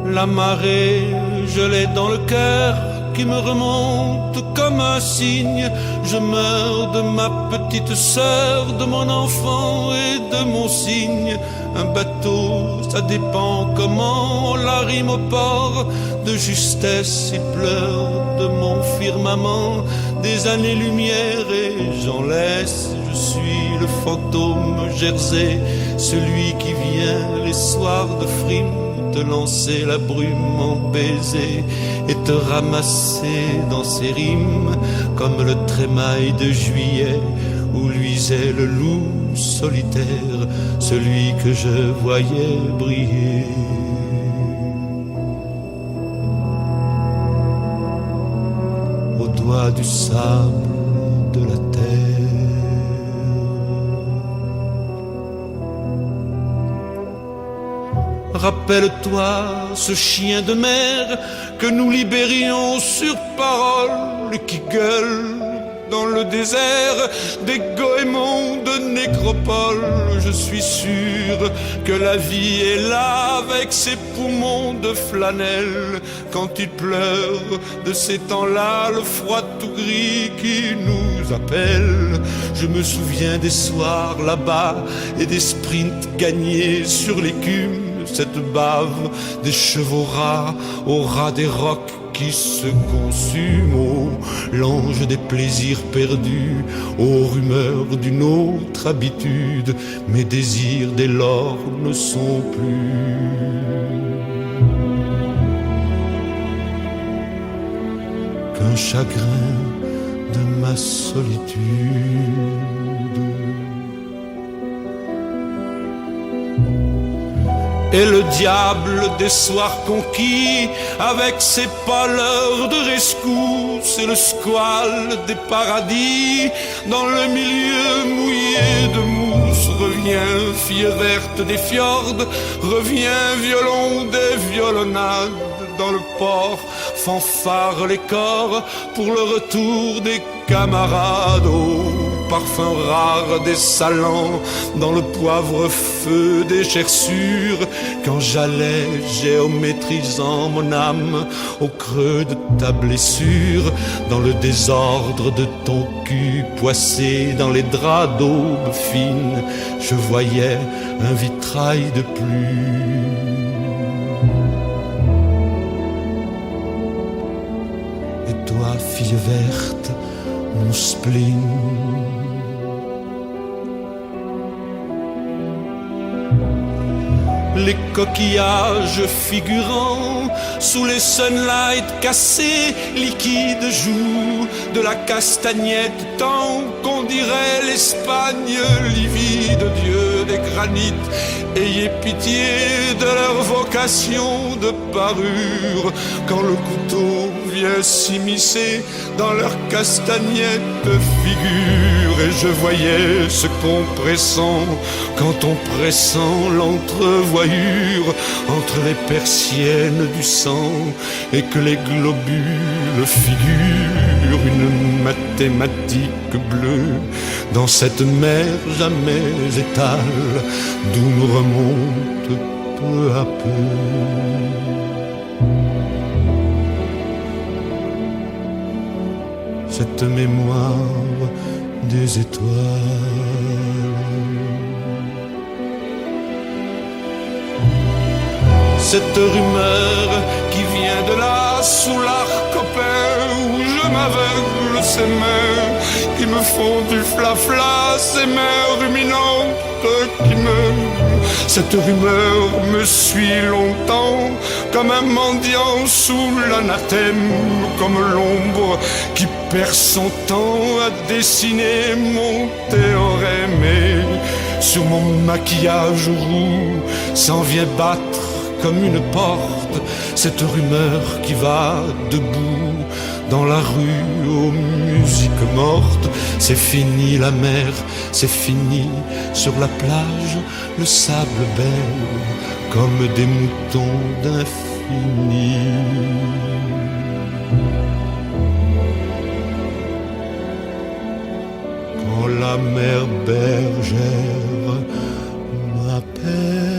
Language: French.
La marée, je l'ai dans le cœur, qui me remonte comme un cygne. Je meurs de ma petite sœur, de mon enfant et de mon cygne. Un bateau, ça dépend comment on l'arrime au port. De justesse, il pleure de mon firmament. Des années-lumière et j'en laisse. Je suis le fantôme Jersey, celui qui vient les soirs de frime te lancer la brume en baiser et te ramasser dans ses rimes comme le trémail de juillet où luisait le loup solitaire, celui que je voyais briller. Au doigt du sable de la terre. Rappelle-toi ce chien de mer que nous libérions sur parole, qui gueule dans le désert des goémons de nécropole. Je suis sûr que la vie est là avec ses poumons de flanelle. Quand il pleure de ces temps-là, le froid tout gris qui nous appelle. Je me souviens des soirs là-bas et des sprints gagnés sur l'écume. Cette bave des chevaux rats au ras des rocs qui se consument. Oh, l'ange des plaisirs perdus, aux rumeurs d'une autre habitude. Mes désirs dès lors ne sont plus qu'un chagrin de ma solitude. Et le diable des soirs conquis, avec ses pâleurs de rescousse et le squale des paradis, dans le milieu mouillé de mousse, revient fille verte des fjords, revient violon des violonnades, dans le port fanfare les corps pour le retour des camarades. Au parfum rare des salants, dans le poivre feu des gerçures, quand j'allais géométrisant mon âme au creux de ta blessure, dans le désordre de ton cul poissé dans les draps d'aube fine, je voyais un vitrail de pluie. Et toi, fille verte, mon spleen, les coquillages figurants sous les sunlights cassés, liquides joues de la castagnette, tant qu'on dirait l'Espagne livide. Dieu des granites, ayez pitié de leur vocation de parure, quand le couteau vient s'immiscer dans leur castagnette figure. Et je voyais ce compressant quand on pressant l'entrevoyure entre les persiennes du sang, et que les globules figurent une mathématique bleue dans cette mer jamais étale d'où nous remonte peu à peu cette mémoire des étoiles. Cette rumeur qui vient de là, sous l'arc-copain où je m'aveugle, ces mains qui me font du flafla, ces mains ruminantes qui me... Cette rumeur me suit longtemps, comme un mendiant sous l'anathème, comme l'ombre qui perd son temps à dessiner mon théorème. Et sur mon maquillage roux s'en vient battre comme une porte cette rumeur qui va debout dans la rue aux musiques mortes. C'est fini la mer, c'est fini sur la plage, le sable belle comme des moutons d'infini. Quand quand la mer bergère m'appelle.